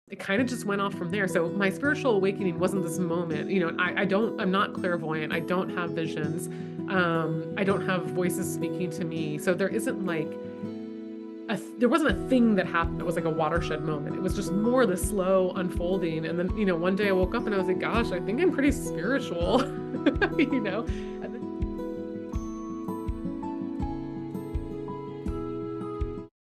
it kind of just went off from there. So my spiritual awakening wasn't this moment, I'm not clairvoyant. I don't have visions. I don't have voices speaking to me. So there isn't like there wasn't a thing that happened that was like a watershed moment. It was just more the slow unfolding. And then, one day I woke up and I was like, gosh, I think I'm pretty spiritual, you know? And then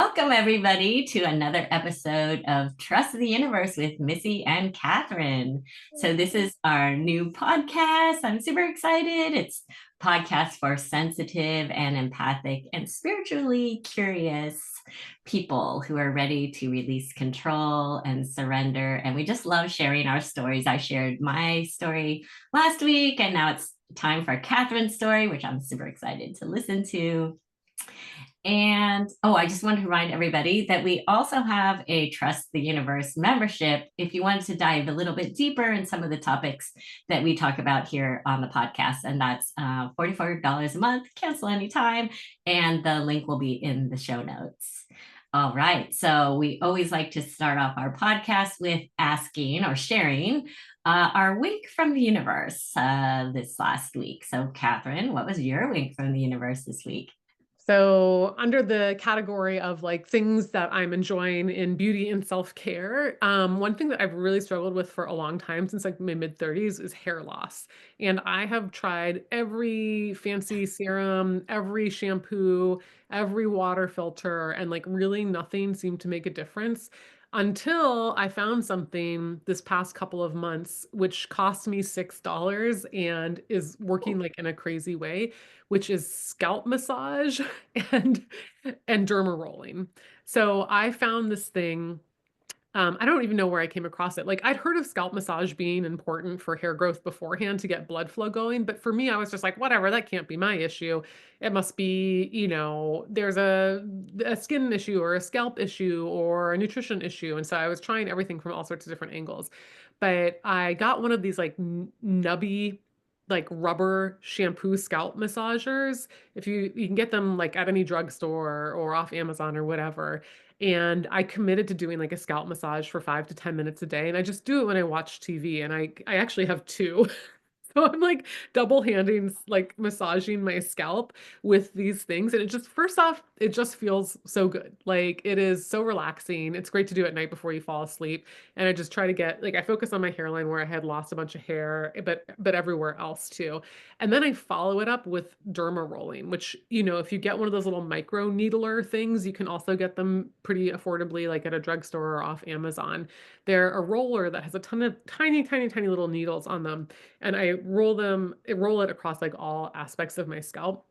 Welcome, everybody, to another episode of Trust the Universe with Missy and Catherine. So, this is our new podcast. I'm super excited. It's a podcast for sensitive and empathic and spiritually curious people who are ready to release control and surrender. And we just love sharing our stories. I shared my story last week, and now it's time for Catherine's story, which I'm super excited to listen to. And I just want to remind everybody that we also have a Trust the Universe membership if you wanted to dive a little bit deeper in some of the topics that we talk about here on the podcast. And that's $44 a month, cancel anytime. And the link will be in the show notes. All right. So we always like to start off our podcast with asking or sharing our wink from the universe this last week. So, Catherine, what was your wink from the universe this week? So under the category of like things that I'm enjoying in beauty and self-care, one thing that I've really struggled with for a long time, since like my mid-30s, is hair loss. And I have tried every fancy serum, every shampoo, every water filter, and like really nothing seemed to make a difference until I found something this past couple of months, which cost me $6 and is working like in a crazy way, which is scalp massage and derma rolling. So I found this thing. I don't even know where I came across it. Like I'd heard of scalp massage being important for hair growth beforehand to get blood flow going, but for me, I was just like, whatever, that can't be my issue. It must be, there's a skin issue or a scalp issue or a nutrition issue. And so I was trying everything from all sorts of different angles. But I got one of these like nubby like rubber shampoo scalp massagers. If you can get them like at any drugstore or off Amazon or whatever. And I committed to doing like a scalp massage for 5 to 10 minutes a day. And I just do it when I watch TV. And I actually have two. So I'm like double handing, like massaging my scalp with these things. And it just, first off, it just feels so good. Like it is so relaxing. It's great to do at night before you fall asleep. And I just try to get, like, I focus on my hairline where I had lost a bunch of hair, but everywhere else too. And then I follow it up with derma rolling, which, if you get one of those little micro needler things, you can also get them pretty affordably, like at a drugstore or off Amazon. They're a roller that has a ton of tiny, tiny, tiny little needles on them, and I roll it across like all aspects of my scalp,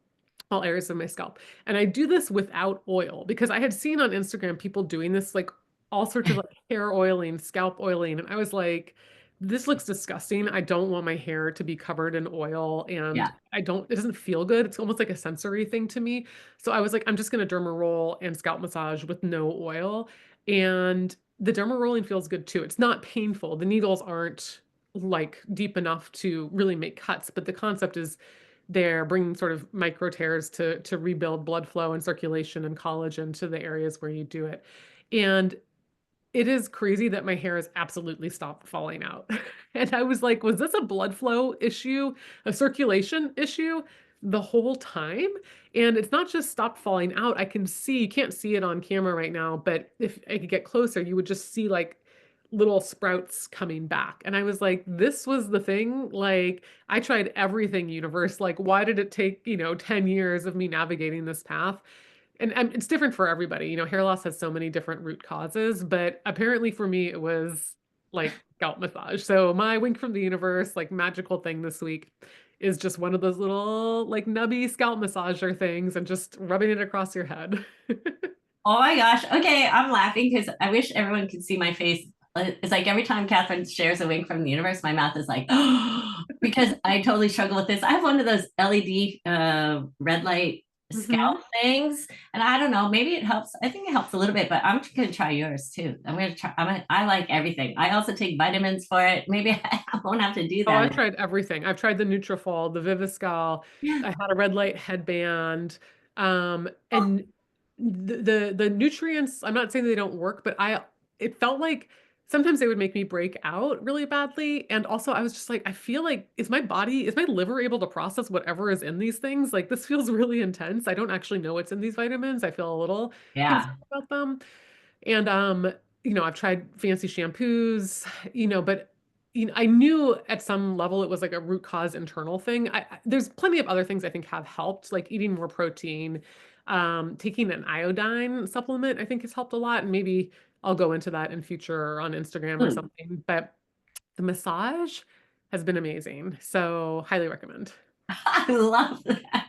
all areas of my scalp. And I do this without oil because I had seen on Instagram people doing this, like all sorts of like hair oiling, scalp oiling. And I was like, this looks disgusting. I don't want my hair to be covered in oil, and Yeah. it doesn't feel good. It's almost like a sensory thing to me. So I was like, I'm just going to derma roll and scalp massage with no oil. And the derma rolling feels good too. It's not painful. The needles aren't like deep enough to really make cuts, but the concept is they're bringing sort of micro tears to rebuild blood flow and circulation and collagen to the areas where you do it. And it is crazy that my hair has absolutely stopped falling out. And I was like, was this a blood flow issue, a circulation issue the whole time? And it's not just stopped falling out. I can see, you can't see it on camera right now, but if I could get closer, you would just see like little sprouts coming back. And I was like, this was the thing. Like, I tried everything, universe. Like, why did it take, 10 years of me navigating this path? And it's different for everybody. Hair loss has so many different root causes, but apparently for me, it was like scalp massage. So my wink from the universe, like magical thing this week is just one of those little like nubby scalp massager things and just rubbing it across your head. Oh my gosh. Okay, I'm laughing because I wish everyone could see my face. It's like every time Catherine shares a wink from the universe, my mouth is like, because I totally struggle with this. I have one of those LED red light scalp Mhm. things, and I don't know, maybe it helps. I think it helps a little bit, but I'm gonna try yours too. I'm gonna try. I like everything. I also take vitamins for it. Maybe I won't have to do Oh, I've that. tried everything. I've tried the Nutrafol, the Viviscal. Yeah. I had a red light headband. And the nutrients, I'm not saying they don't work, but it felt like sometimes they would make me break out really badly, and also I was just like, I feel like, is my liver able to process whatever is in these things? Like, this feels really intense. I don't actually know what's in these vitamins. I feel a little Yeah. concerned about them. And, I've tried fancy shampoos, but, I knew at some level it was like a root cause internal thing. There's plenty of other things I think have helped, like eating more protein, taking an iodine supplement, I think has helped a lot. And maybe I'll go into that in future or on Instagram or Hmm. something. But the massage has been amazing. So highly recommend. I love that.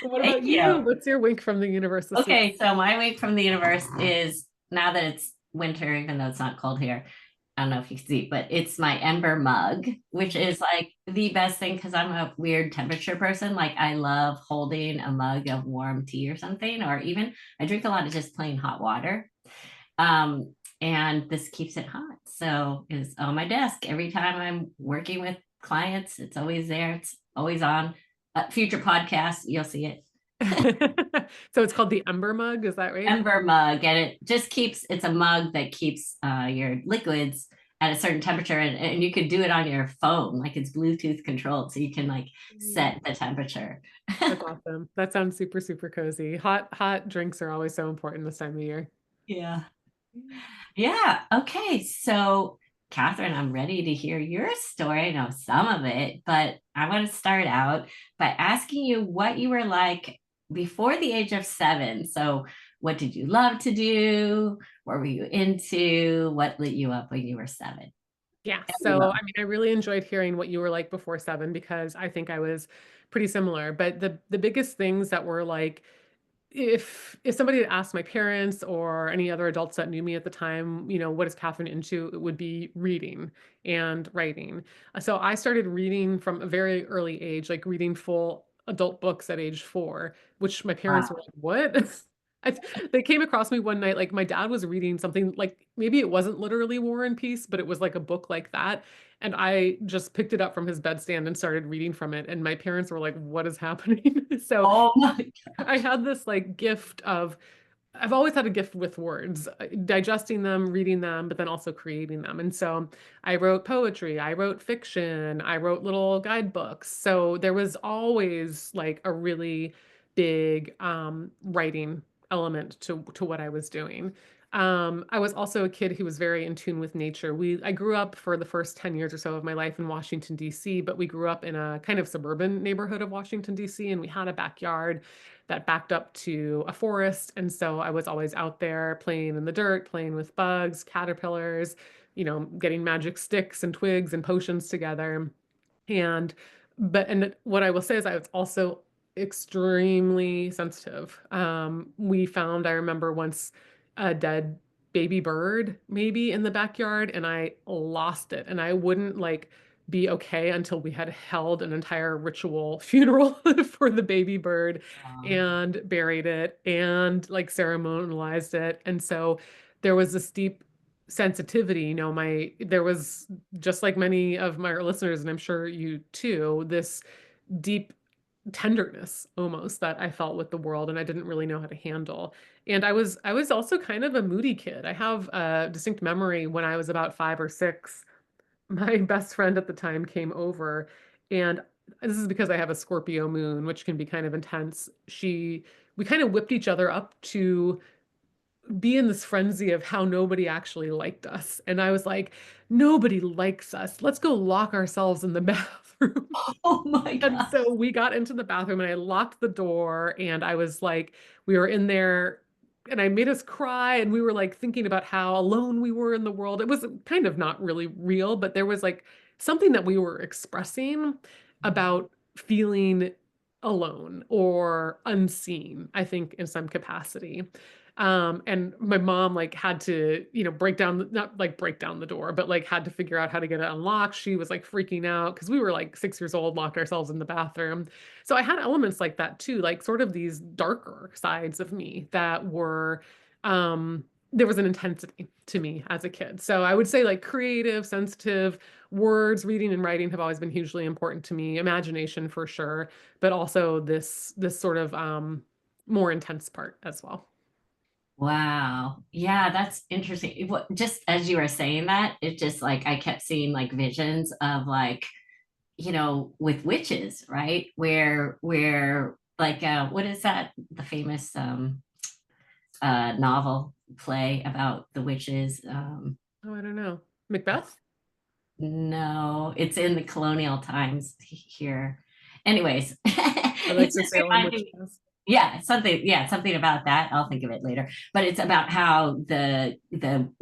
What Thank about you? you. What's your wink from the universe this week? Okay, so my week from the universe is now that it's winter, even though it's not cold here. I don't know if you can see, but it's my Ember mug, which is like the best thing because I'm a weird temperature person. Like I love holding a mug of warm tea or something, or even I drink a lot of just plain hot water. And this keeps it hot. So it's on my desk every time I'm working with clients. It's always there. It's always on. Future podcasts, you'll see it. So it's called the Ember mug, is that right? Ember mug, and it just keeps. It's a mug that keeps your liquids at a certain temperature, and you could do it on your phone, like it's Bluetooth controlled, so you can like Mm. set the temperature. That's awesome. That sounds super, super cozy. Hot drinks are always so important this time of year. Yeah. Yeah. Okay. So, Catherine, I'm ready to hear your story. I know some of it, but I want to start out by asking you what you were like before the age of 7. So, what did you love to do? What were you into? What lit you up when you were 7? Yeah. Every So, mug. I mean, I really enjoyed hearing what you were like before 7 because I think I was pretty similar. But the biggest things that were like, if somebody had asked my parents or any other adults that knew me at the time, what is Catherine into? It would be reading and writing. So I started reading from a very early age, like reading full adult books at age 4, which my parents were Wow. like, "What?" They came across me one night, like my dad was reading something like maybe it wasn't literally War and Peace, but it was like a book like that. And I just picked it up from his bedstand and started reading from it. And my parents were like, "What is happening?" So Oh my I gosh. had this like gift of I've always had a gift with words, digesting them, reading them, but then also creating them. And so I wrote poetry, I wrote fiction, I wrote little guidebooks. So there was always like a really big writing element to what I was doing. I was also a kid who was very in tune with nature. I grew up for the first 10 years or so of my life in Washington, D.C., but we grew up in a kind of suburban neighborhood of Washington, D.C., and we had a backyard that backed up to a forest. And so I was always out there playing in the dirt, playing with bugs, caterpillars, getting magic sticks and twigs and potions together. And and what I will say is I was also extremely sensitive. We found, I remember once a dead baby bird maybe in the backyard and I lost it and I wouldn't like be okay until we had held an entire ritual funeral for the baby bird and buried it and like ceremonialized it. And so there was this deep sensitivity, there was, just like many of my listeners, and I'm sure you too, this deep tenderness almost that I felt with the world and I didn't really know how to handle. And I was also kind of a moody kid. I have a distinct memory when I was about 5 or 6, my best friend at the time came over, and this is because I have a Scorpio moon, which can be kind of intense. We kind of whipped each other up to be in this frenzy of how nobody actually liked us. And I was like, nobody likes us. Let's go lock ourselves in the bathroom. Oh my And God. so we got into the bathroom and I locked the door and I was like, we were in there and I made us cry and we were like thinking about how alone we were in the world. It was kind of not really real, but there was like something that we were expressing about feeling alone or unseen, I think, in some capacity. And my mom like had to, break down, not like break down the door, but like had to figure out how to get it unlocked. She was like freaking out because we were like 6 years old, locked ourselves in the bathroom. So I had elements like that too, like sort of these darker sides of me that were, um, there was an intensity to me as a kid. So I would say like creative, sensitive, words, reading and writing have always been hugely important to me, imagination for sure, but also this sort of more intense part as well. Wow. Yeah, that's interesting. Just as you were saying that, it just like I kept seeing like visions of like, with witches, right? Where like what is that? The famous novel play about the witches. Oh, I don't know. Macbeth? No, it's in the colonial times here. Anyways, I like it's the just Salem reminding witch me. trials. Something about that. I'll think of it later. But it's about how the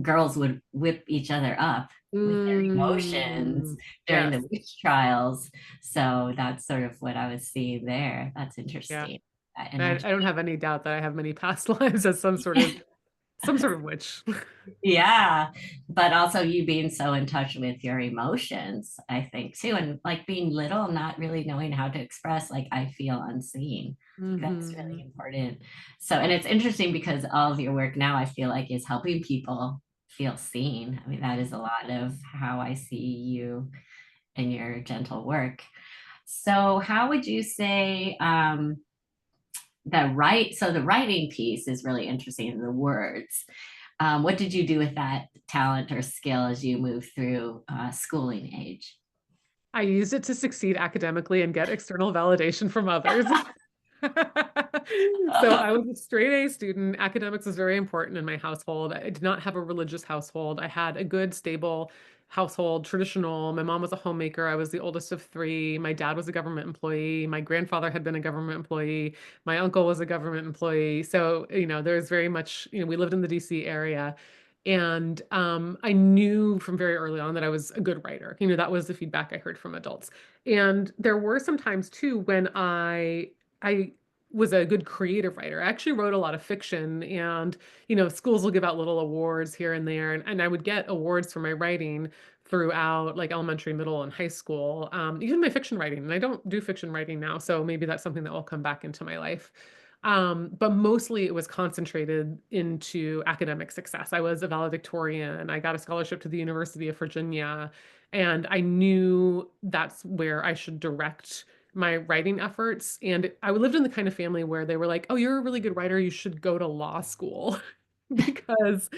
girls would whip each other up with their emotions Mm, during yes. the witch trials. So that's sort of what I was seeing there. That's Yeah. interesting. And I don't have any doubt that I have many past lives as some sort of witch. yeah, but also you being so in touch with your emotions, I think too, and like being little, not really knowing how to express, like I feel unseen. That's really Hmm. important. So, and it's interesting because all of your work now, I feel like is helping people feel seen. I mean, that is a lot of how I see you and your gentle work. So, how would you say the writing piece is really interesting, the words. What did you do with that talent or skill as you move through schooling age? I used it to succeed academically and get external validation from others. So I was a straight A student. Academics was very important in my household. I did not have a religious household. I had a good, stable household, traditional. My mom was a homemaker. I was the oldest of three. My dad was a government employee. My grandfather had been a government employee. My uncle was a government employee. So, there's very much, we lived in the DC area. And I knew from very early on that I was a good writer. That was the feedback I heard from adults. And there were some times too when I was a good creative writer. I actually wrote a lot of fiction, and schools will give out little awards here and there, and I would get awards for my writing throughout like elementary, middle, and high school. Even my fiction writing, and I don't do fiction writing now, so maybe that's something that will come back into my life. But mostly it was concentrated into academic success. I was a valedictorian. I got a scholarship to the University of Virginia, and I knew that's where I should direct my writing efforts. And I lived in the kind of family where they were like, "Oh, you're a really good writer. You should go to law school." Because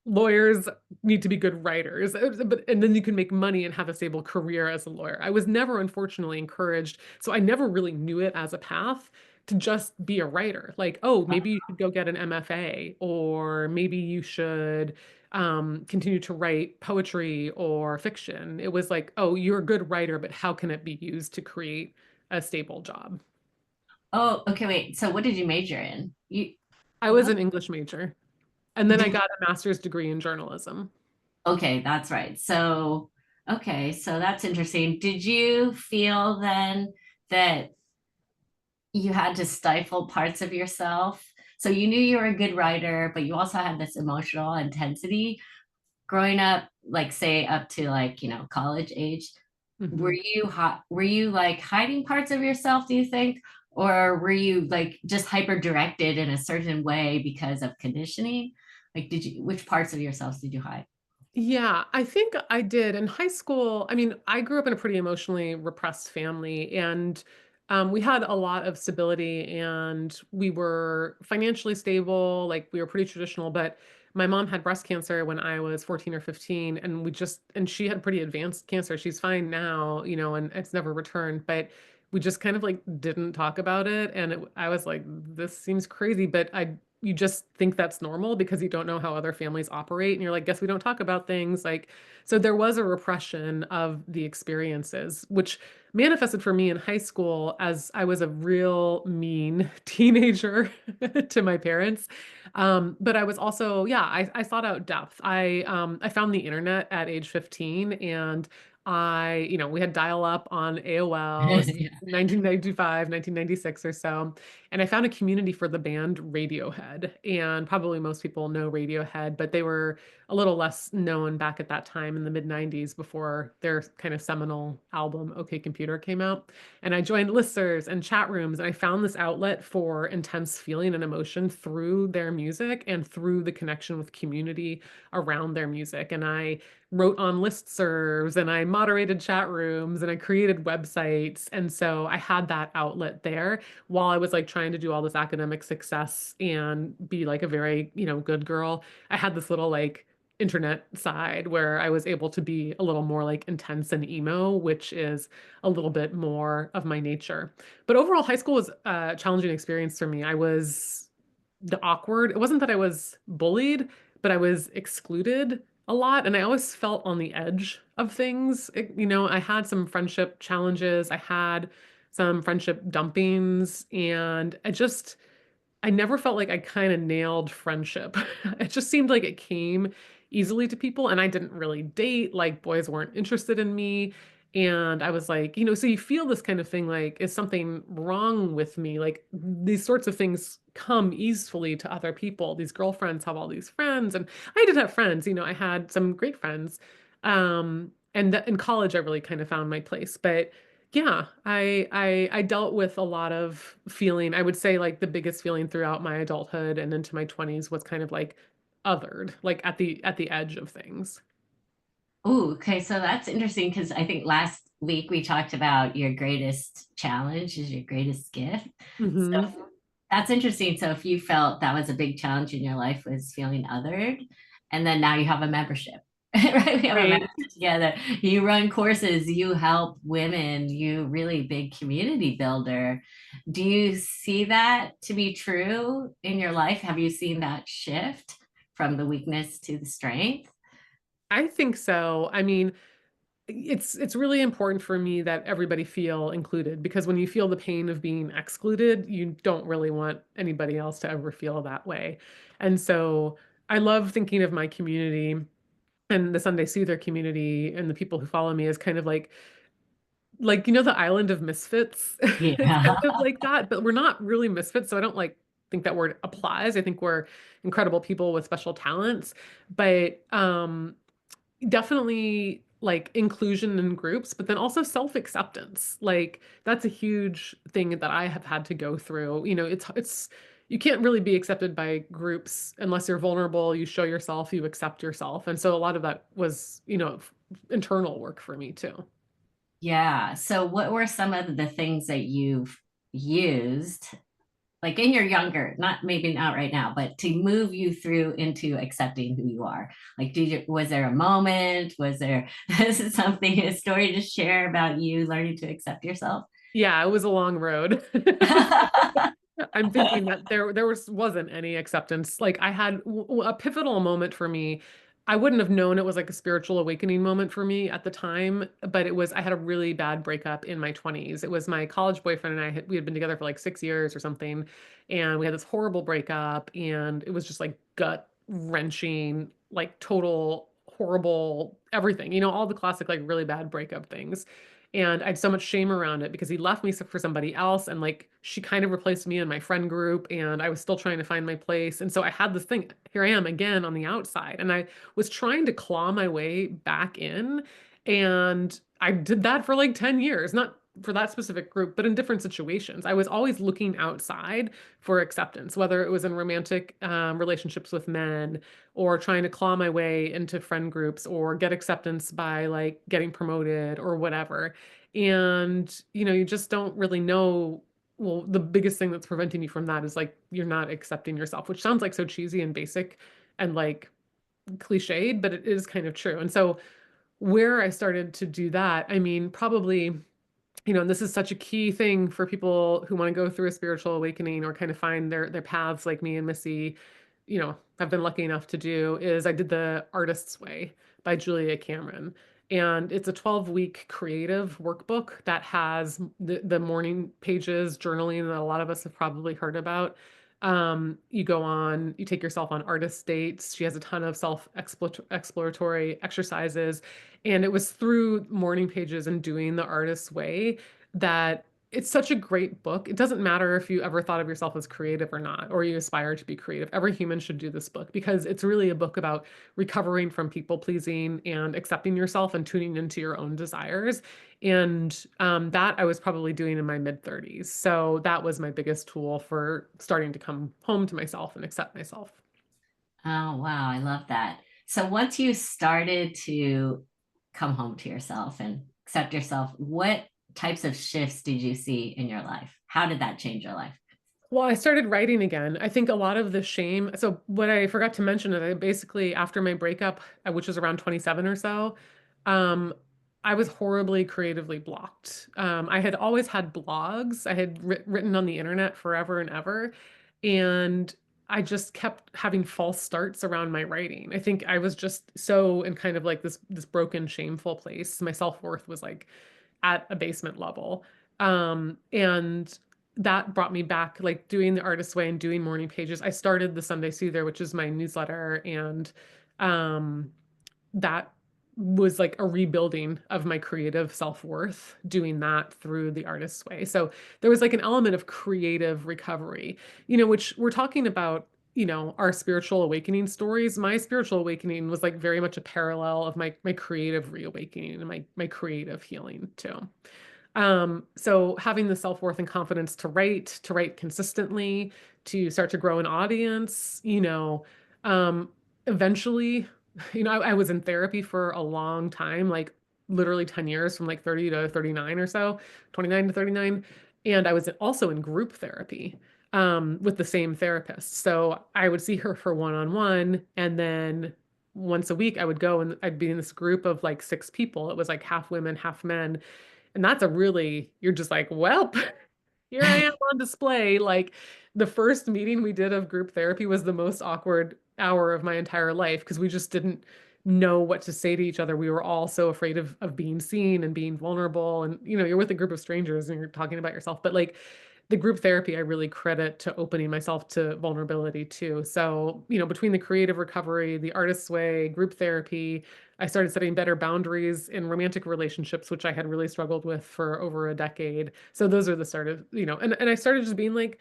lawyers need to be good writers, but and then you can make money and have a stable career as a lawyer. I was never, unfortunately, encouraged, so I never really knew it as a path to just be a writer. Like, oh, maybe you should go get an MFA, or maybe you should continue to write poetry or fiction. It was like, oh, you're a good writer, but how can it be used to create a stable job? Oh, okay, wait. So what did you major in? I was What an English major, and then I did got a master's degree in journalism. okay, that's right. So, okay, so that's interesting. Did you feel then that you had to stifle parts of yourself? So you knew you were a good writer, but you also had this emotional intensity growing up, like say up to like, college age. Were Mhm. you like hiding parts of yourself, do you think? Or were you like just hyper directed in a certain way because of conditioning? Like, which parts of yourselves did you hide? Yeah, I think I did. In high school, I mean, I grew up in a pretty emotionally repressed family, and we had a lot of stability, and we were financially stable. Like, we were pretty traditional, but my mom had breast cancer when I was 14 or 15, and and she had pretty advanced cancer. She's fine now, and it's never returned, but we just kind of like didn't talk about it. And I was like, this seems crazy, but you just think that's normal because you don't know how other families operate, and you're like, guess we don't talk about things. Like, so there was a repression of the experiences, which manifested for me in high school as I was a real mean teenager to my parents. But I was also, yeah, I sought out depth. I found the internet at age 15, and we had dial up on AOL, Yeah. 1995, 1996 or so. And I found a community for the band Radiohead. And probably most people know Radiohead, but they were a little less known back at that time in the mid 90s before their kind of seminal album, OK Computer, came out. And I joined listservs and chat rooms, and I found this outlet for intense feeling and emotion through their music and through the connection with community around their music. And I wrote on listservs and I moderated chat rooms and I created websites. And so I had that outlet there while I was like trying to do all this academic success and be like a very, good girl. I had this little like internet side where I was able to be a little more like intense and emo, which is a little bit more of my nature. But overall, high school was a challenging experience for me. I was the awkward. It wasn't that I was bullied, but I was excluded a lot. And I always felt on the edge of things. I had some friendship challenges, I had some friendship dumpings, and I never felt like I kind of nailed friendship. It just seemed like it came easily to people, and I didn't really date, like boys weren't interested in me. And I was like, so you feel this kind of thing like, is something wrong with me? Like these sorts of things come easily to other people. These girlfriends have all these friends, and I did have friends, I had some great friends. And in college, I really kind of found my place. But yeah, I dealt with a lot of feeling. I would say like the biggest feeling throughout my adulthood and into my 20s was kind of like othered, like at the edge of things. Ooh, okay, so that's interesting because I think last week we talked about your greatest challenge is your greatest gift. So Hmm. that's interesting. So if you felt that was a big challenge in your life was feeling othered, and then now you have a membership, right? We have a Right. membership together. You run courses, you help women, you really big community builder. Do you see that to be true in your life? Have you seen that shift from the weakness to the strength? I think so. I mean, it's really important for me that everybody feel included because when you feel the pain of being excluded, you don't really want anybody else to ever feel that way. And so I love thinking of my community and the Sunday Soother community and the people who follow me as kind of like the island of misfits. It's kind Yeah. of like that, but we're not really misfits, so I don't like think that word applies. I think we're incredible people with special talents, but definitely like inclusion in groups, but then also self-acceptance. Like that's a huge thing that I have had to go through. It's you can't really be accepted by groups unless you're vulnerable, you show yourself, you accept yourself. And so a lot of that was, internal work for me too. Yeah. So what were some of the things that you've used, like in your younger, not maybe not right now, but to move you through into accepting who you are? Like, was there a moment? Was there something, a story to share about you learning to accept yourself? Yeah, it was a long road. I'm thinking that there wasn't any acceptance. Like I had a pivotal moment for me. I wouldn't have known it was like a spiritual awakening moment for me at the time, but I had a really bad breakup in my 20s. It was my college boyfriend and we had been together for like 6 years or something, and we had this horrible breakup, and it was just like gut wrenching, like total horrible everything. All the classic like really bad breakup things. And I had so much shame around it because he left me for somebody else. And like she kind of replaced me in my friend group. And I was still trying to find my place. And so I had this thing, here I am again on the outside. And I was trying to claw my way back in. And I did that for like 10 years, not for that specific group, but in different situations. I was always looking outside for acceptance, whether it was in romantic relationships with men or trying to claw my way into friend groups or get acceptance by like getting promoted or whatever. And, you just don't really know. Well, the biggest thing that's preventing you from that is like you're not accepting yourself, which sounds like so cheesy and basic and like cliched, but it is kind of true. And so, where I started to do that, I mean, probably and this is such a key thing for people who want to go through a spiritual awakening or kind of find their paths like me and Missy, have been lucky enough to do, is I did the Artist's Way by Julia Cameron. And it's a 12-week creative workbook that has the morning pages, journaling that a lot of us have probably heard about. You take yourself on artist dates. She has a ton of self-exploratory exercises. And it was through morning pages and doing the Artist's Way that it's such a great book. It doesn't matter if you ever thought of yourself as creative or not, or you aspire to be creative. Every human should do this book because it's really a book about recovering from people pleasing and accepting yourself and tuning into your own desires. And that I was probably doing in my mid 30s. So that was my biggest tool for starting to come home to myself and accept myself. Oh, wow. I love that. So once you started to come home to yourself and accept yourself, what types of shifts did you see in your life? How did that change your life? Well, I started writing again. I think a lot of the shame. So, what I forgot to mention is I basically, after my breakup, which was around 27 or so, um, I was horribly creatively blocked. I had always had blogs. I had written on the internet forever and ever. And I just kept having false starts around my writing. I think I was just so in kind of like this broken, shameful place. My self-worth was like at a basement level. And that brought me back, like doing the artist way and doing morning pages. I started the Sunday Soother, which is my newsletter, and um, that was like a rebuilding of my creative self-worth doing that through the artist's way. So there was like an element of creative recovery, which we're talking about, our spiritual awakening stories. My spiritual awakening was like very much a parallel of my creative reawakening and my creative healing too. So having the self-worth and confidence to write consistently, to start to grow an audience, um, eventually, I was in therapy for a long time, like literally 10 years from like 30 to 39 or so, 29 to 39. And I was also in group therapy, with the same therapist. So I would see her for one-on-one, and then once a week I would go and I'd be in this group of like six people. It was like half women, half men. And that's a really, you're just like, well, here I am on display. Like the first meeting we did of group therapy was the most awkward hour of my entire life because we just didn't know what to say to each other. We were all so afraid of being seen and being vulnerable. And, you're with a group of strangers and you're talking about yourself. But like the group therapy, I really credit to opening myself to vulnerability too. So, between the creative recovery, the artist's way, group therapy, I started setting better boundaries in romantic relationships, which I had really struggled with for over a decade. So those are the start of, and I started just being like,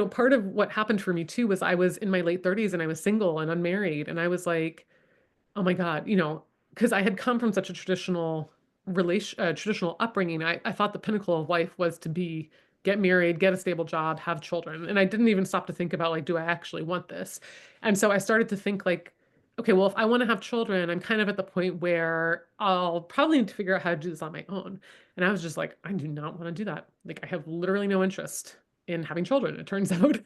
part of what happened for me too was I was in my late 30s and I was single and unmarried. And I was like, oh my God, because I had come from such a traditional upbringing. I thought the pinnacle of life was to get married, get a stable job, have children. And I didn't even stop to think about like, do I actually want this? And so I started to think like, okay, well, if I want to have children, I'm kind of at the point where I'll probably need to figure out how to do this on my own. And I was just like, I do not want to do that. Like I have literally no interest in having children, it turns out,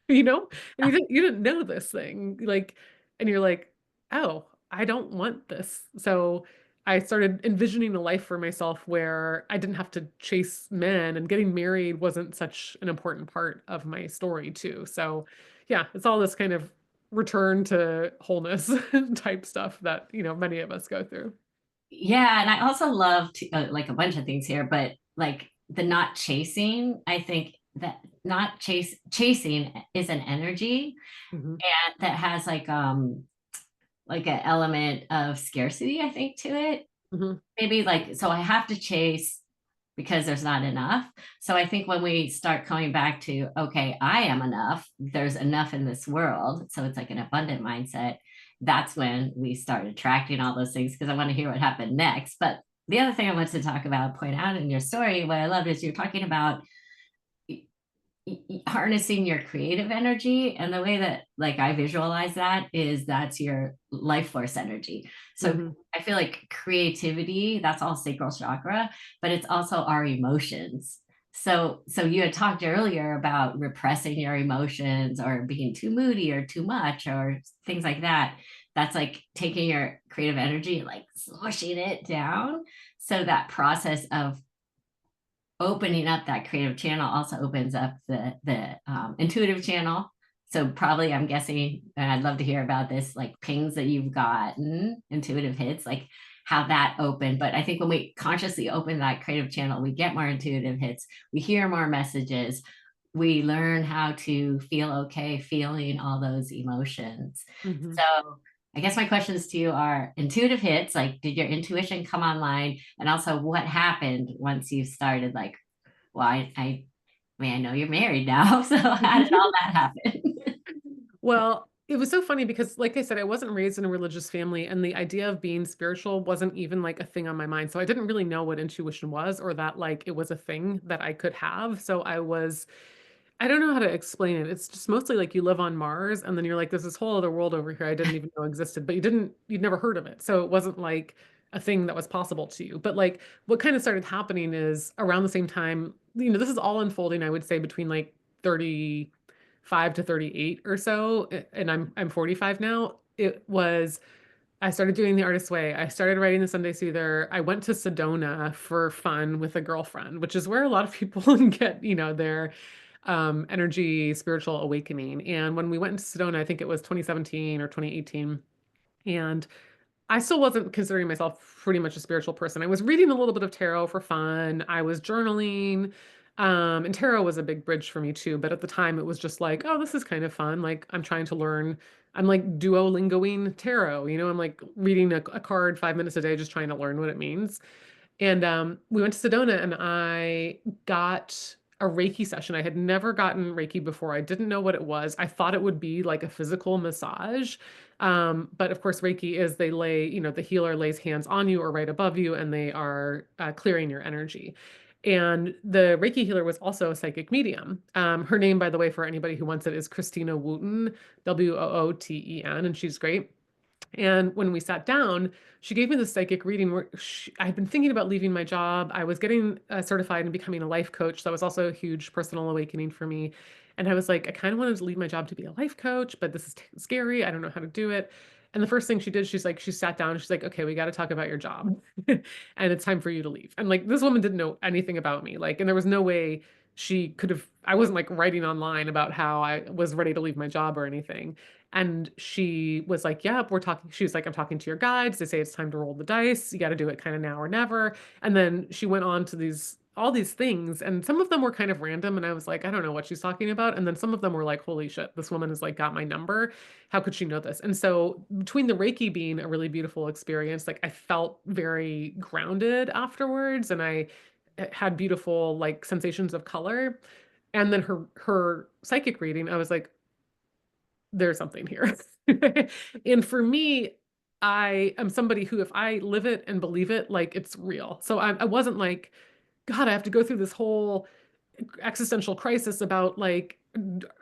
you know? And you didn't know this thing. Like, and you're like, oh, I don't want this. So I started envisioning a life for myself where I didn't have to chase men, and getting married wasn't such an important part of my story too. So yeah, it's all this kind of return to wholeness type stuff that, many of us go through. Yeah, and I also love like a bunch of things here, but like the not chasing, I think that not chasing is an energy Hmm. and that has like an element of scarcity, I think, to it. Hmm. Maybe like so I have to chase because there's not enough. So I think when we start coming back to, okay, I am enough, there's enough in this world. So it's like an abundant mindset. That's when we start attracting all those things because I want to hear what happened next. But the other thing I want to talk about, point out in your story, what I loved is you're talking about harnessing your creative energy, and the way that like I visualize that is that's your life force energy. So Hmm. I feel like creativity, that's all sacral chakra, but it's also our emotions. So you had talked earlier about repressing your emotions or being too moody or too much or things like that. That's like taking your creative energy, like smushing it down. So that process of opening up that creative channel also opens up the intuitive channel. So probably I'm guessing, and I'd love to hear about this, like pings that you've gotten, intuitive hits, like how that opened. But I think when we consciously open that creative channel, we get more intuitive hits, we hear more messages, we learn how to feel okay feeling all those emotions. Hmm. So I guess my questions to you are intuitive hits, like did your intuition come online? And also what happened once you started like, well, I mean, I know you're married now. So how did all that happen? Well, it was so funny because, like I said, I wasn't raised in a religious family, and the idea of being spiritual wasn't even like a thing on my mind. So I didn't really know what intuition was, or that like it was a thing that I could have. So I don't know how to explain it. It's just mostly like you live on Mars and then you're like, there's this whole other world over here I didn't even know existed, but you'd never heard of it. So it wasn't like a thing that was possible to you. But like what kind of started happening is around the same time, this is all unfolding, I would say, between like 35 to 38 or so. And I'm 45 now. I started doing the artist way. I started writing the Sunday Soother. I went to Sedona for fun with a girlfriend, which is where a lot of people get, their energy, spiritual awakening. And when we went into Sedona, I think it was 2017 or 2018. And I still wasn't considering myself pretty much a spiritual person. I was reading a little bit of tarot for fun. I was journaling. And tarot was a big bridge for me too. But at the time, it was just like, oh, this is kind of fun. Like, I'm trying to learn. I'm like Duolingoing tarot. I'm like reading a card 5 minutes a day, just trying to learn what it means. And we went to Sedona and I got a Reiki session. I had never gotten Reiki before. I didn't know what it was. I thought it would be like a physical massage. But of course, Reiki is the healer lays hands on you or right above you, and they are clearing your energy. And the Reiki healer was also a psychic medium. Her name, by the way, for anybody who wants it, is Christina Wooten, Wooten, and she's great. And when we sat down, she gave me this psychic reading where I'd been thinking about leaving my job. I was getting certified and becoming a life coach. That was also a huge personal awakening for me. And I was like, I kind of wanted to leave my job to be a life coach, but this is scary. I don't know how to do it. And the first thing she did, she sat down and she's like, okay, we got to talk about your job. And it's time for you to leave. And like, this woman didn't know anything about me. Like, and there was no way she could have, I wasn't like writing online about how I was ready to leave my job or anything. And she was like, yep, we're talking. She was like, I'm talking to your guides. They say it's time to roll the dice. You got to do it kind of now or never. And then she went on to all these things. And some of them were kind of random. And I was like, I don't know what she's talking about. And then some of them were like, holy shit, this woman has like got my number. How could she know this? And so between the Reiki being a really beautiful experience, like I felt very grounded afterwards. And I had beautiful like sensations of color. And then her psychic reading, I was like, there's something here. And for me, I am somebody who, if I live it and believe it, like it's real. So I wasn't like, God, I have to go through this whole existential crisis about like,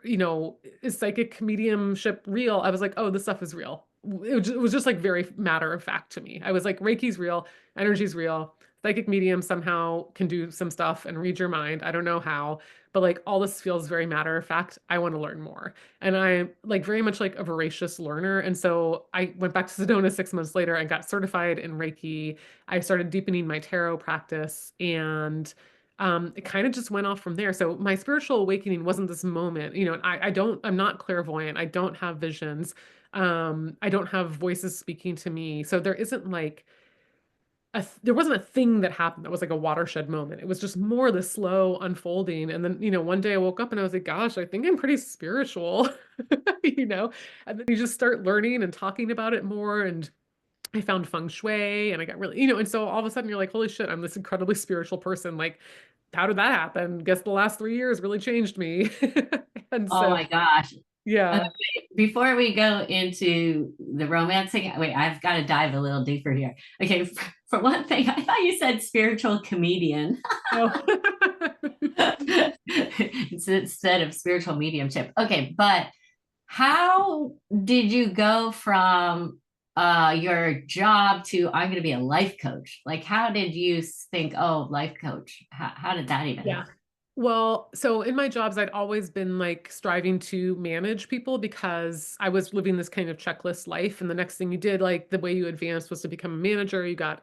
is psychic mediumship real? I was like, oh, this stuff is real. It was just like very matter of fact to me. I was like, Reiki's real, energy's real. Psychic medium somehow can do some stuff and read your mind. I don't know how, but like all this feels very matter of fact. I want to learn more. And I'm like very much like a voracious learner. And so I went back to Sedona 6 months later and got certified in Reiki. I started deepening my tarot practice and it kind of just went off from there. So my spiritual awakening wasn't this moment, I'm not clairvoyant. I don't have visions. I don't have voices speaking to me. So there isn't like there wasn't a thing that happened that was like a watershed moment. It was just more the slow unfolding. And then, one day I woke up and I was like, gosh, I think I'm pretty spiritual, and then you just start learning and talking about it more. And I found feng shui and I got really, and so all of a sudden you're like, holy shit, I'm this incredibly spiritual person. Like, how did that happen? Guess the last 3 years really changed me. And Oh so, my gosh. Okay, yeah. before we go into the romancing, wait, I've got to dive a little deeper here. Okay, for one thing, I thought you said spiritual comedian Oh. instead of spiritual mediumship. Okay, but how did you go from your job to I'm going to be a life coach? Like, how did you think, oh, life coach? How did that even Yeah. happen? Well, so in my jobs, I'd always been like striving to manage people because I was living this kind of checklist life. And the next thing you did, like the way you advanced was to become a manager. You got,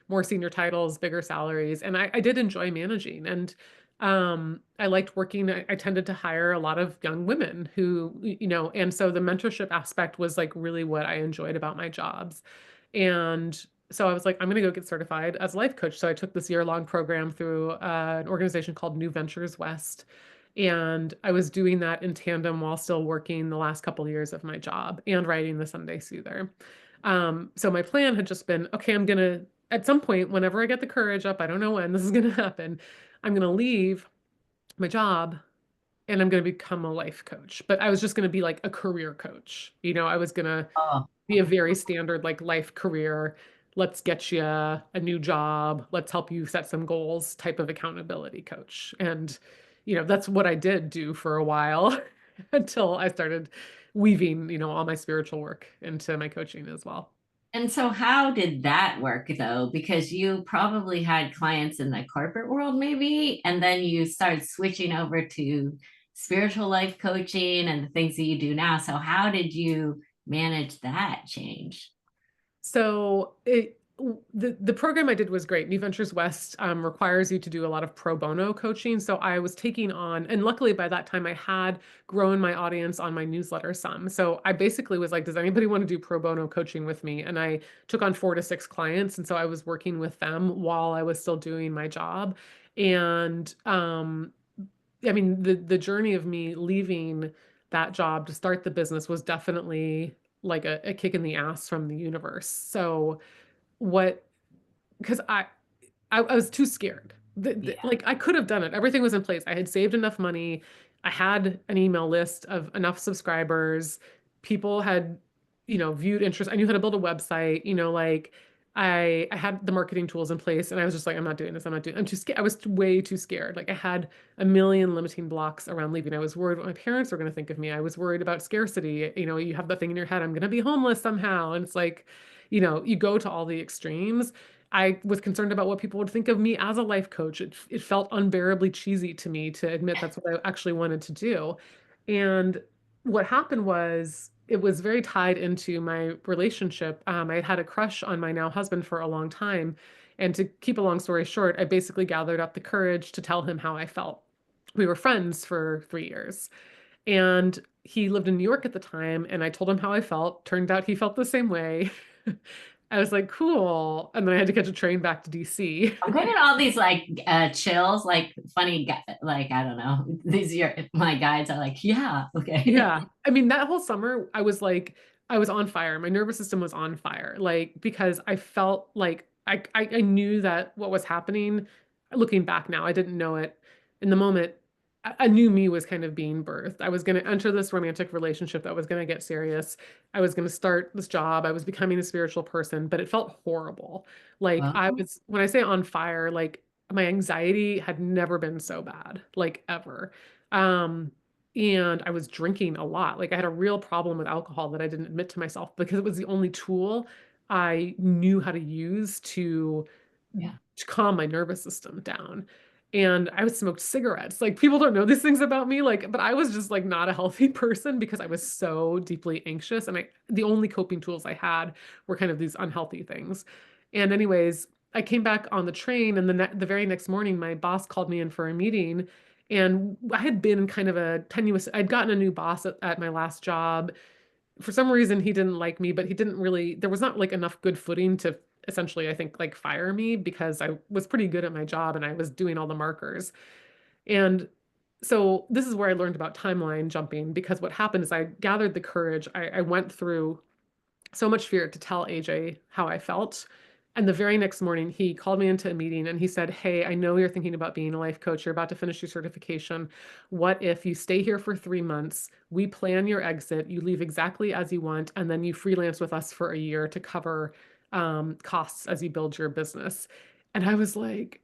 more senior titles, bigger salaries. And I did enjoy managing. And I liked working. I tended to hire a lot of young women and so the mentorship aspect was like really what I enjoyed about my jobs. And so I was like, I'm going to go get certified as a life coach. So I took this year-long program through an organization called New Ventures West. And I was doing that in tandem while still working the last couple of years of my job and writing the Sunday Soother. So my plan had just been, okay, I'm going to, at some point, whenever I get the courage up, I don't know when this is going to happen, I'm going to leave my job and I'm going to become a life coach. But I was just going to be like a career coach. I was going to Oh, be a very standard like life career. Let's get you a new job. Let's help you set some goals type of accountability coach. And that's what I did do for a while until I started weaving, all my spiritual work into my coaching as well. And so, how did that work though? Because you probably had clients in the corporate world, maybe, and then you started switching over to spiritual life coaching and the things that you do now. So, how did you manage that change? So the program I did was great. New Ventures West requires you to do a lot of pro bono coaching. So I was taking on, and luckily by that time I had grown my audience on my newsletter some. So I basically was like, does anybody want to do pro bono coaching with me? And I took on 4 to 6 clients. And so I was working with them while I was still doing my job. And I mean, the journey of me leaving that job to start the business was definitely like a kick in the ass from the universe. So what, because I was too scared. Yeah. Like I could have done it. Everything was in place. I had saved enough money. I had an email list of enough subscribers. People had, viewed interest. I knew how to build a website, like I had the marketing tools in place and I was just like, I'm not doing this. I'm not doing, I'm too scared. I was way too scared. Like I had a million limiting blocks around leaving. I was worried what my parents were going to think of me. I was worried about scarcity. You have the thing in your head, I'm going to be homeless somehow. And it's like, you go to all the extremes. I was concerned about what people would think of me as a life coach. It felt unbearably cheesy to me to admit that's what I actually wanted to do. And what happened was it was very tied into my relationship. I had a crush on my now husband for a long time. And to keep a long story short, I basically gathered up the courage to tell him how I felt. We were friends for 3 years. And he lived in New York at the time, and I told him how I felt. Turned out he felt the same way. I was like, cool. And then I had to catch a train back to DC. I'm getting all these like chills, like funny, like I don't know. These are my guides are like, yeah, okay. Yeah. I mean, that whole summer, I was like, I was on fire. My nervous system was on fire, like, because I felt like I knew that what was happening, looking back now, I didn't know it in the moment. A new me was kind of being birthed. I was going to enter this romantic relationship that was going to get serious. I was going to start this job. I was becoming a spiritual person, but it felt horrible. Like I Well, was, when I say on fire, like my anxiety had never been so bad, like ever. Um, and I was drinking a lot. Like I had a real problem with alcohol that I didn't admit to myself because it was the only tool I knew how to use yeah. to calm my nervous system down. And I was smoked cigarettes. Like people don't know these things about me, like, but I was just like not a healthy person because I was so deeply anxious. And the only coping tools I had were kind of these unhealthy things. And anyways, I came back on the train and the very next morning, my boss called me in for a meeting. And I had been kind of a tenuous, I'd gotten a new boss at my last job. For some reason, he didn't like me, but he didn't really, there was not like enough good footing to essentially, I think, like fire me because I was pretty good at my job and I was doing all the markers. And so this is where I learned about timeline jumping because what happened is I gathered the courage. I went through so much fear to tell AJ how I felt. And the very next morning, he called me into a meeting and he said, hey, I know you're thinking about being a life coach. You're about to finish your certification. What if you stay here for 3 months? We plan your exit. You leave exactly as you want. And then you freelance with us for a year to cover costs as you build your business. And I was like,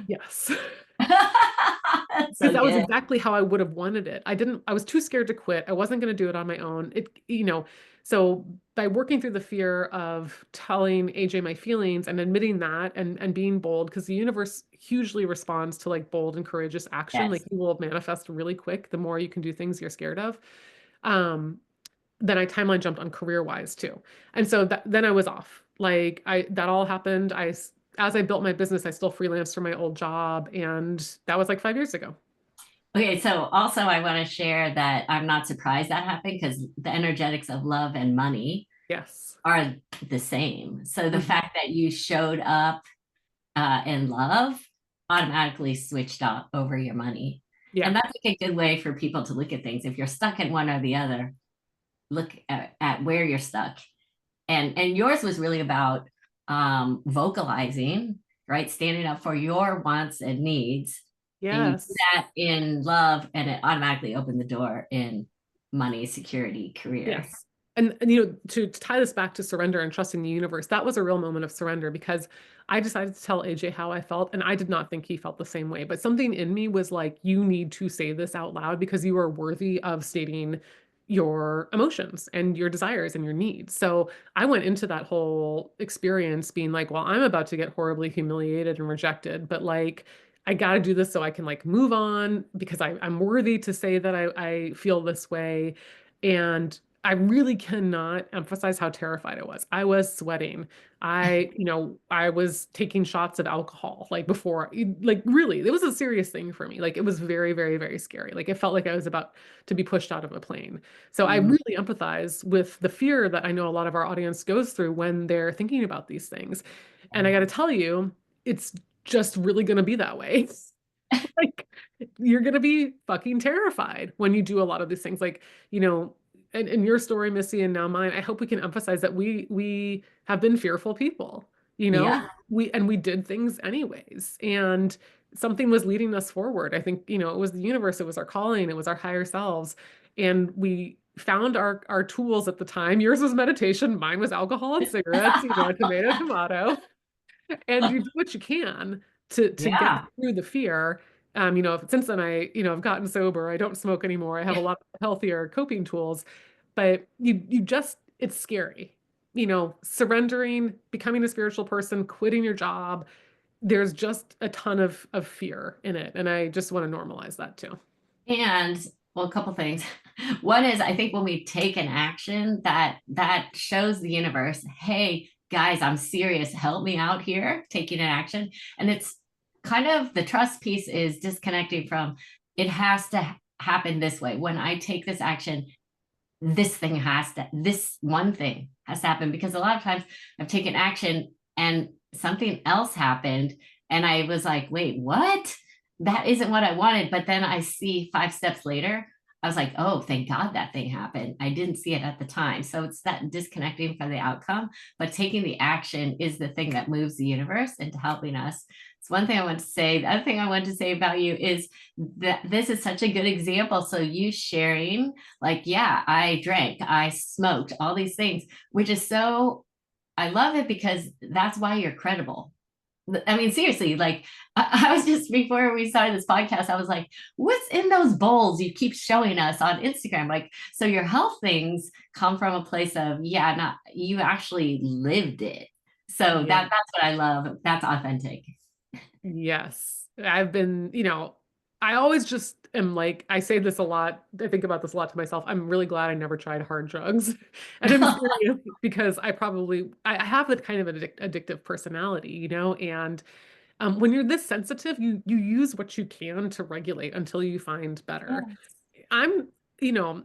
yes. That's Because so that was good. exactly how I would have wanted it. I was too scared to quit. I wasn't going to do it on my own. So by working through the fear of telling AJ my feelings and admitting that and being bold, because the universe hugely responds to like bold and courageous action, like Yes. you will manifest really quick the more you can do things you're scared of. Um, then I timeline jumped on career wise too. And so then I was off. Like that all happened. As I built my business, I still freelanced for my old job. And that was like 5 years ago. Okay, so also I want to share that I'm not surprised that happened because the energetics of love and money Yes. are the same. So the Mhm. fact that you showed up in love automatically switched off over your money. Yeah. And that's like a good way for people to look at things. If you're stuck in one or the other, look at where you're stuck. And yours was really about vocalizing, right? Standing up for your wants and needs. And you do Yes. that in love, and it automatically opened the door in money, security, career. Yes. to tie this back to surrender and trusting the universe, that was a real moment of surrender because I decided to tell AJ how I felt, and I did not think he felt the same way. But something in me was like, you need to say this out loud because you are worthy of stating your emotions and your desires and your needs. So I went into that whole experience being like, well, I'm about to get horribly humiliated and rejected, but like, I got to do this so I can like move on because I'm worthy to say that I feel this way. And I really cannot emphasize how terrified I was. I was sweating. I was taking shots of alcohol like before, like really, it was a serious thing for me. Like it was very, very, very scary. Like it felt like I was about to be pushed out of a plane. So I Mm, really empathize with the fear that I know a lot of our audience goes through when they're thinking about these things. And I got to tell you, it's just really going to be that way. Like you're gonna be fucking terrified when you do a lot of these things. Like, and in your story, Missy, and now mine, I hope we can emphasize that we have been fearful people, yeah. we did things anyways. And something was leading us forward. I think, it was the universe, it was our calling, it was our higher selves. And we found our tools at the time. Yours was meditation, mine was alcohol and cigarettes, tomato, tomato, and you do what you can to get Yeah. through the fear. Since then I've gotten sober. I don't smoke anymore. I have a lot of healthier coping tools, but you just it's scary. Surrendering, becoming a spiritual person, quitting your job. There's just a ton of fear in it, and I just want to normalize that too. And well, a couple things. One is I think when we take an action that shows the universe, hey guys, I'm serious. Help me out here, taking an action. And it's kind of the trust piece is disconnecting from it has to happen this way. When I take this action, this one thing has to happen because a lot of times I've taken action and something else happened and I was like, wait, what? That isn't what I wanted. But then I see 5 steps later, I was like, oh, thank God that thing happened. I didn't see it at the time. So it's that disconnecting from the outcome, but taking the action is the thing that moves the universe into helping us. It's one thing I want to say. The other thing I want to say about you is that this is such a good example. So you sharing, like, yeah, I drank, I smoked, all these things, which is so, I love it because that's why you're credible. I mean, seriously, like I was just before we started this podcast, I was like, what's in those bowls you keep showing us on Instagram? Like, so your health things come from a place of, yeah, not you actually lived it. So Yeah. that's what I love. That's authentic. Yes. I always just am like, I say this a lot. I think about this a lot to myself. I'm really glad I never tried hard drugs. And I'm serious because I have a kind of an addictive personality, and when you're this sensitive, you use what you can to regulate until you find better. Yes. I'm, you know,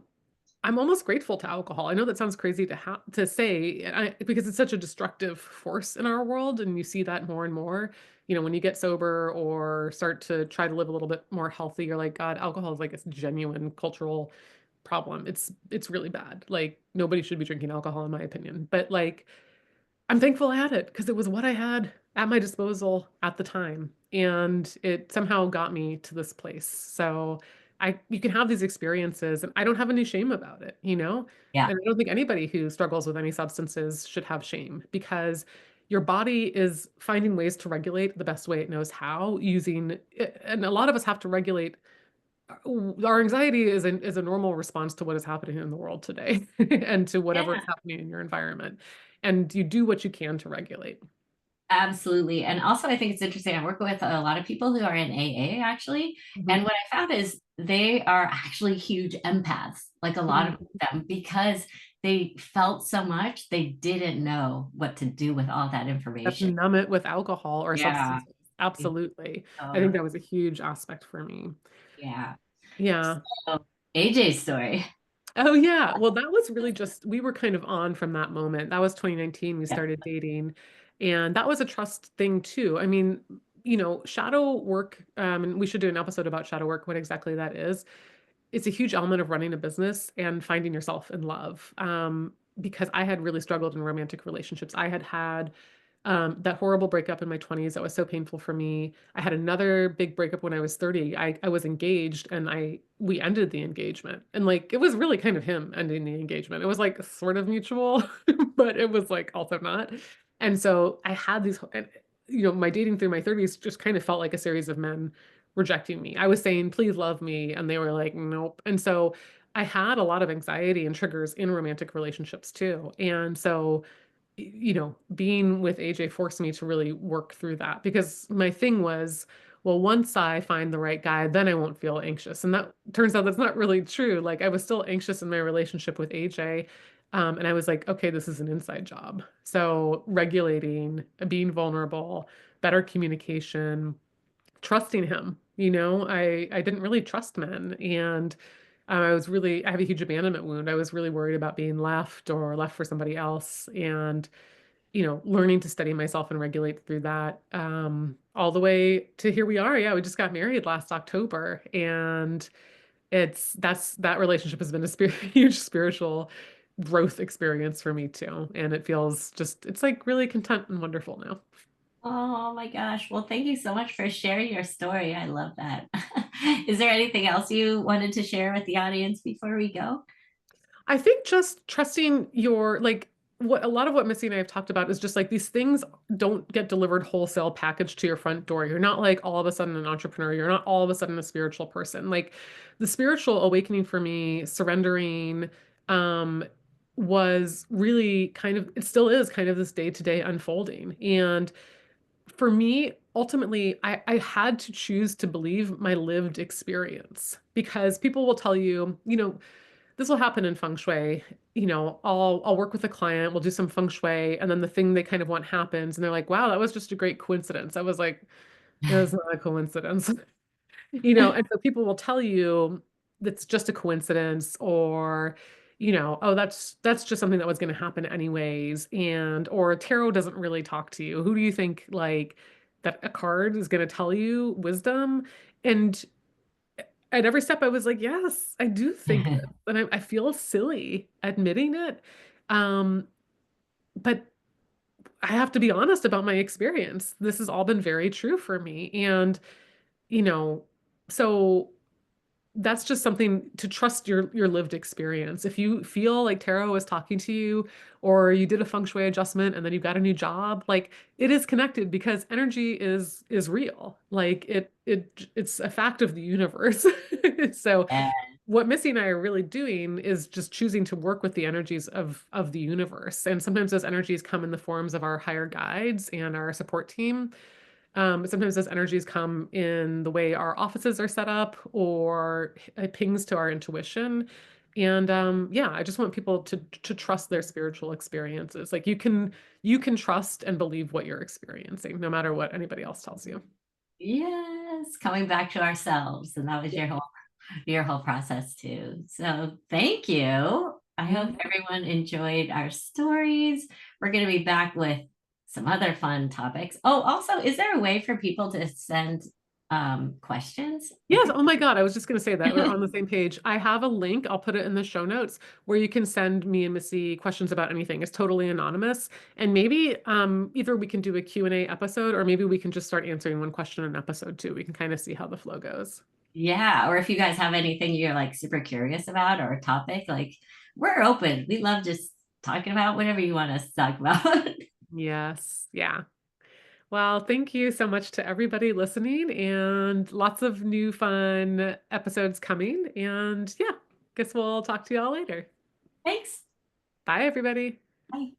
I'm almost grateful to alcohol. I know that sounds crazy to say, because it's such a destructive force in our world, and you see that more and more. When you get sober or start to try to live a little bit more healthy, you're like, God, alcohol is like a genuine cultural problem. It's really bad. Like nobody should be drinking alcohol, in my opinion. But like I'm thankful I had it because it was what I had at my disposal at the time. And it somehow got me to this place. So you can have these experiences and I don't have any shame about it. Yeah. And I don't think anybody who struggles with any substances should have shame because your body is finding ways to regulate the best way it knows how and a lot of us have to regulate our anxiety is a normal response to what is happening in the world today and to whatever is Yeah. happening in your environment. And you do what you can to regulate. Absolutely. And also, I think it's interesting. I work with a lot of people who are in AA actually. Mhm. And what I found is they are actually huge empaths, like a lot of Mhm. them, because they felt so much, they didn't know what to do with all that Have to information. numb it with alcohol or Yeah. substances. Absolutely. I think So, that was a huge aspect for me. yeah. Yeah. So, AJ's story. Oh yeah. Well, that was really just we were kind of on from that moment. That was 2019. We Yeah. started dating, and that was a trust thing too. I mean, shadow work, and we should do an episode about shadow work, what exactly that is. It's a huge element of running a business and finding yourself in love. Because I had really struggled in romantic relationships. I had had That horrible breakup in my 20s, that was so painful for me. I had another big breakup when I was 30. I was engaged and we ended the engagement. And like it was really kind of him ending the engagement. It was like sort of mutual, but it was like also not. And so I had these, and, my dating through my 30s just kind of felt like a series of men rejecting me. I was saying, please love me. And they were like, nope. And so I had a lot of anxiety and triggers in romantic relationships too. And so being with AJ forced me to really work through that because my thing was, well, once I find the right guy, then I won't feel anxious. And that turns out that's not really true. Like I was still anxious in my relationship with AJ. And I was like, okay, this is an inside job. So regulating, being vulnerable, better communication, trusting him. I didn't really trust men. And I have a huge abandonment wound. I was really worried about being left or left for somebody else. And learning to steady myself and regulate through that, all the way to here we are. Yeah, we just got married last October, and that relationship has been a huge spiritual growth experience for me too. And it feels it's like really content and wonderful now. Oh my gosh. Well, thank you so much for sharing your story. I love that. Is there anything else you wanted to share with the audience before we go? I think just trusting what a lot of what Missy and I have talked about is just like these things don't get delivered wholesale packaged to your front door. You're not like all of a sudden an entrepreneur. You're not all of a sudden a spiritual person. Like the spiritual awakening for me, surrendering, um, was really it still is kind of this day-to-day unfolding. And for me, ultimately, I had to choose to believe my lived experience because people will tell you, this will happen in feng shui. I'll work with a client, we'll do some feng shui, and then the thing they kind of want happens, and they're like, "Wow, that was just a great coincidence." I was like, "It was not a coincidence." And so people will tell you that's just a coincidence, or oh, that's just something that was going to happen anyways, or tarot doesn't really talk to you. Who do you think like that a card is going to tell you wisdom? And at every step, I was like, yes, I do think this. And I feel silly admitting it. Um, but I have to be honest about my experience. This has all been very true for me. And, you know, so that's just something to trust your lived experience. If you feel like tarot is talking to you, or you did a feng shui adjustment and then you got a new job, like it is connected because energy is real. Like it's a fact of the universe. So Yeah. what Missy and I are really doing is just choosing to work with the energies of the universe. And sometimes those energies come in the forms of our higher guides and our support team. Sometimes those energies come in the way our offices are set up, or it pings to our intuition. And yeah, I just want people to trust their spiritual experiences. Like you can trust and believe what you're experiencing, no matter what anybody else tells you. Yes, coming back to ourselves. And that was Yeah. your whole process too. So thank you. I hope Mhm. everyone enjoyed our stories. We're going to be back with some other fun topics. Oh, also, is there a way for people to send questions? I Yes. think. Oh my God. I was just going to say that we're on the same page. I have a link. I'll put it in the show notes where you can send me and Missy questions about anything. It's totally anonymous. And maybe either we can do a Q&A episode, or maybe we can just start answering one question an episode too. We can kind of see how the flow goes. Yeah, or if you guys have anything you're like super curious about or a topic, like we're open. We love just talking about whatever you want us to talk about. Yes. Yeah. Well, thank you so much to everybody listening, and lots of new fun episodes coming. And yeah, guess we'll talk to y'all later. Thanks. Bye, everybody. Bye.